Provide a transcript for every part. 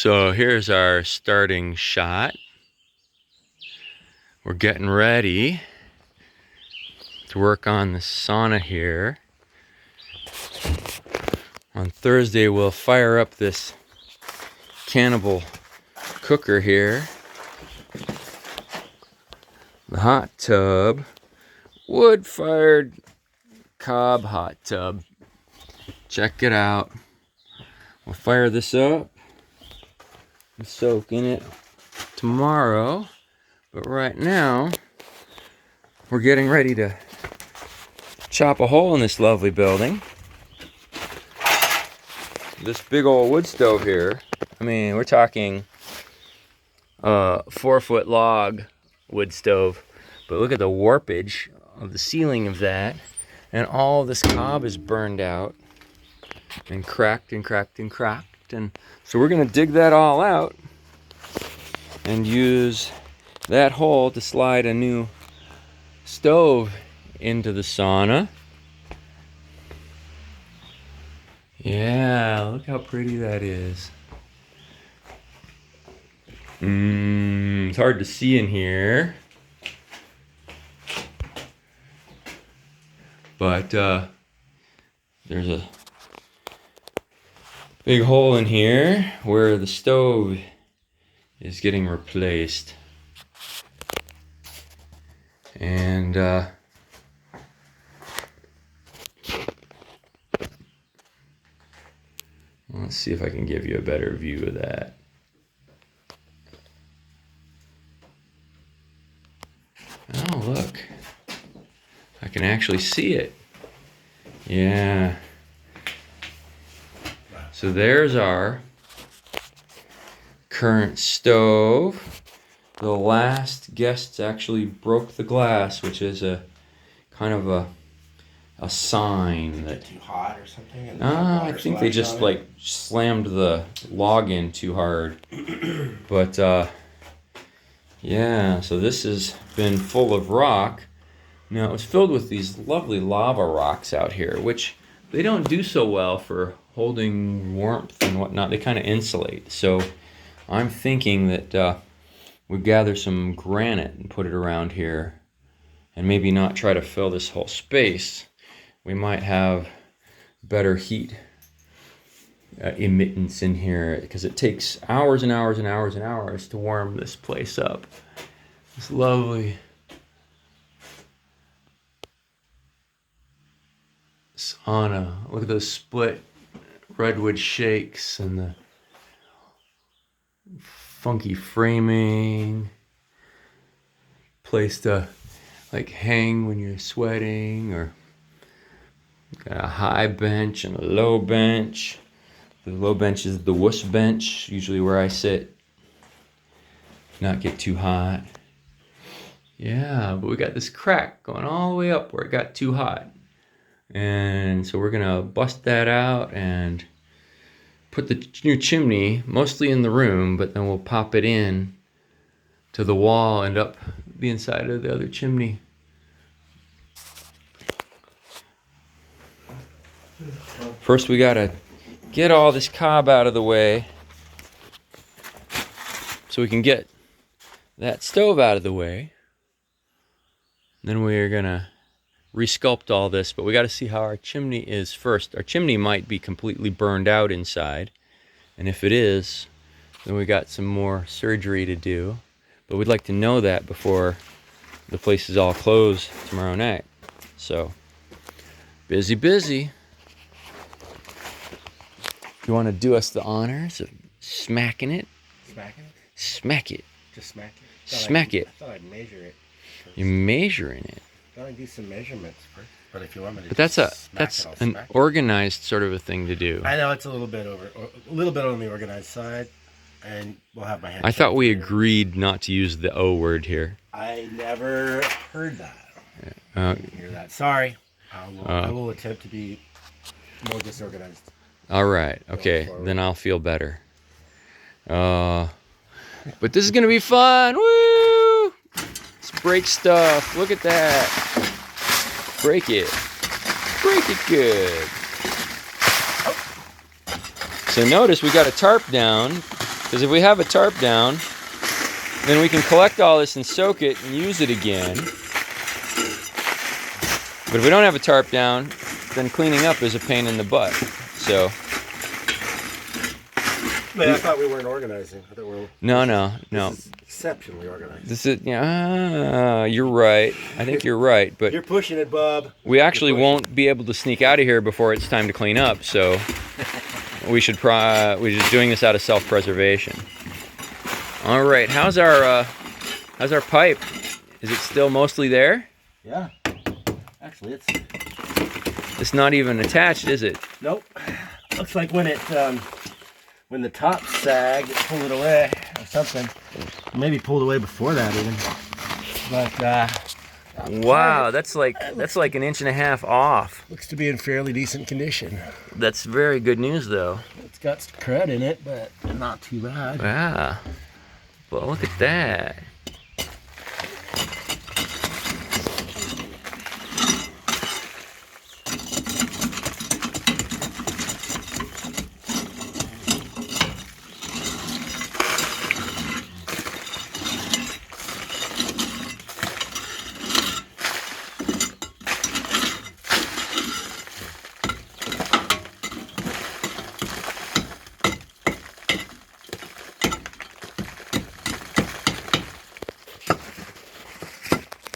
So here's our starting shot. We're getting ready to work on the sauna here. On Thursday we'll fire up this cannibal cooker here. The hot tub, wood-fired Cob hot tub. Check it out. We'll fire this up and soak in it tomorrow. But right now, we're getting ready to chop a hole in this lovely building. This big old wood stove here. I mean, we're talking 4-foot log wood stove. But look at the warpage of the ceiling of that. And all this cob is burned out and cracked and cracked and cracked. And so we're going to dig that all out and use that hole to slide a new stove into the sauna. Yeah, look how pretty that is. It's hard to see in here. But there's a big hole in here where the stove is getting replaced. And let's see if I can give you a better view of that. Oh, look. I can actually see it. Yeah. So there's our current stove. The last guests actually broke the glass, which is a kind of a sign that too hot or something. I think they just like slammed the log in too hard. But yeah, so this has been full of rock. Now it was filled with these lovely lava rocks out here, which they don't do so well for holding warmth and whatnot. They kind of insulate. So I'm thinking that we gather some granite and put it around here, and maybe not try to fill this whole space. We might have better heat emittance in here, because it takes hours and hours and hours and hours to warm this place up. This lovely sauna. Look at those split redwood shakes and the funky framing. Place to like hang when you're sweating, or got a high bench and a low bench. The low bench is the wuss bench, usually where I sit. Not get too hot. Yeah, but we got this crack going all the way up where it got too hot. And so we're gonna bust that out and put the new chimney mostly in the room, but then we'll pop it in to the wall and up the inside of the other chimney. First we gotta get all this cob out of the way so we can get that stove out of the way. Then we're gonna resculpt all this, but we got to see how our chimney is first. Our chimney might be completely burned out inside, and if it is, then we got some more surgery to do. But we'd like to know that before the place is all closed tomorrow night. So busy. You want to do us the honors of smacking it? Smacking it? Smack it. Just smack it? Smack it. I thought I'd measure it. You're measuring it. Gotta do some measurements first. But if you want me to, but that's an organized sort of a thing to do. I know it's a little bit on the organized side, and we'll have my hand. I thought we agreed not to use the O word here. I never heard that. I didn't hear that. Sorry. I will attempt to be more disorganized. All right. Okay. Then I'll feel better. But this is gonna be fun. Woo! Let's break stuff. Look at that. Break it. Break it good. So notice we got a tarp down Because if we have a tarp down, then we can collect all this and soak it and use it again. But if we don't have a tarp down, then cleaning up is a pain in the butt. So. Man, I thought we weren't organizing. I thought we were, No. This is exceptionally organized. This is, you're right. I think you're right, but you're pushing it, Bob. We actually won't be able to sneak out of here before it's time to clean up. So we're just doing this out of self-preservation. All right, how's our pipe? Is it still mostly there? Yeah. Actually, it's not even attached, is it? Nope. Looks like when the top sagged, it pulled it away or something. Maybe pulled away before that even. But wow, that's like an inch and a half off. Looks to be in fairly decent condition. That's very good news, though. It's got some crud in it, but not too bad. Yeah. Well, look at that.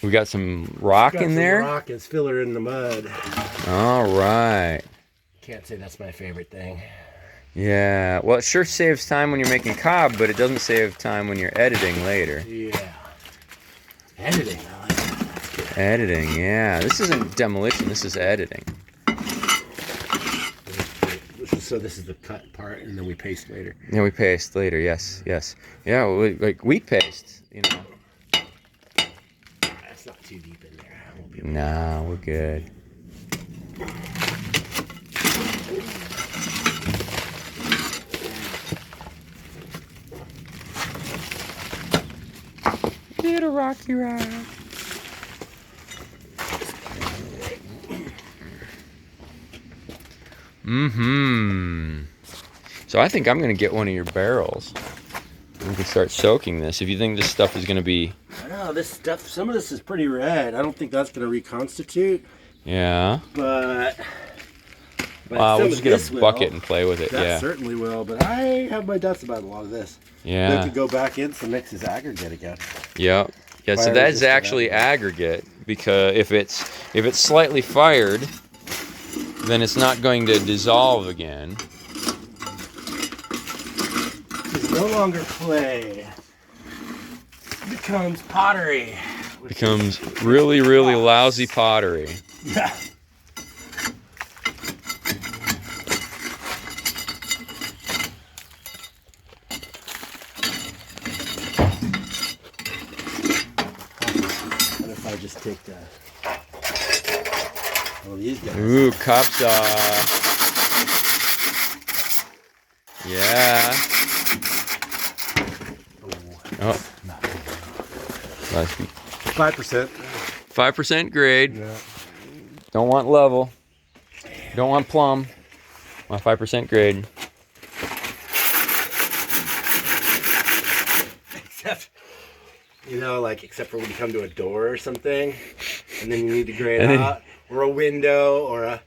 We got some rock in there. Rock is filler in the mud. All right. Can't say that's my favorite thing. Yeah. Well, it sure saves time when you're making cob, but it doesn't save time when you're editing later. Yeah. Editing. I like that. Editing. Yeah. This isn't demolition. This is editing. So this is the cut part, and then we paste later. Yeah, we paste later. Yes. Yeah. Like wheat paste. That's not too deep in there. Nah, we're good. Little rocky rock. So I think I'm gonna get one of your barrels. We can start soaking this. If you think this stuff is gonna be. I know this stuff. Some of this is pretty red. I don't think that's gonna reconstitute. Yeah. But we'll just get a bucket and play with it. That certainly will. But I have my doubts about a lot of this. Yeah. They could go back in to mix as aggregate again. Yeah. Yeah. So that is actually aggregate, because if it's slightly fired, then it's not going to dissolve again. It's no longer clay. It becomes pottery. Becomes really, really lousy pottery. Yeah. What if I just take all these guys? Ooh, Cob Sauna. Yeah. Oh. 5%. 5% grade. Yeah. Don't want level. Don't want plum. Want 5% grade. Except for when you come to a door or something, and then you need to grade out, or a window,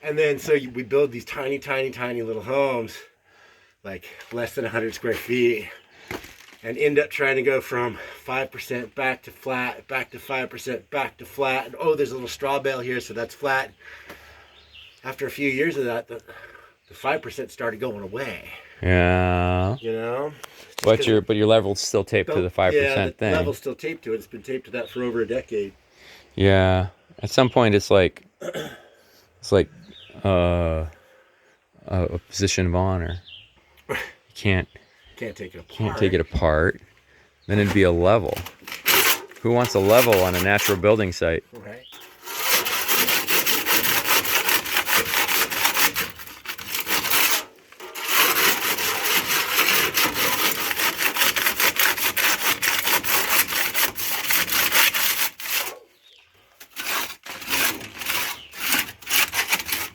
and then we build these tiny little homes, like less than 100 square feet, and end up trying to go from 5% back to flat, back to 5%, back to flat. And, oh, there's a little straw bale here, so that's flat. After a few years of that, the 5% started going away. Yeah. You know? But your level's still taped to the 5% thing. The level's still taped to it. It's been taped to that for over a decade. Yeah. At some point, it's like a position of honor. You can't take it apart. Can't take it apart. Then it'd be a level. Who wants a level on a natural building site? Right.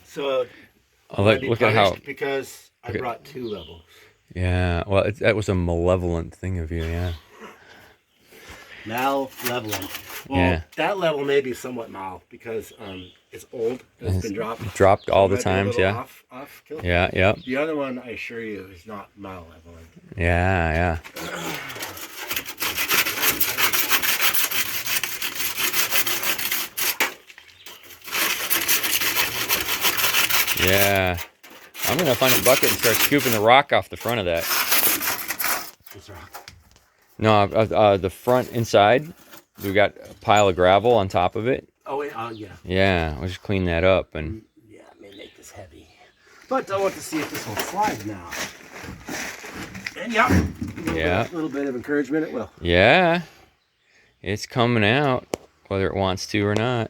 So look at how. Because I brought two levels. Yeah. Well, that was a malevolent thing of you. Yeah. Malevolent. Well, Yeah. that level may be somewhat mal because it's old. It's been dropped. Dropped So all it the might be a times. little Yeah. Off kilter. Yeah. Yep. The other one, I assure you, is not malevolent. Yeah. Yeah. Yeah. I'm gonna find a bucket and start scooping the rock off the front of that. This rock. No, the front inside. We got a pile of gravel on top of it. Oh, wait, yeah. Yeah, we'll just clean that up and. Yeah, it may make this heavy. But I want to see if this will slide now. And yeah. A little bit of encouragement, it will. Yeah. It's coming out, whether it wants to or not.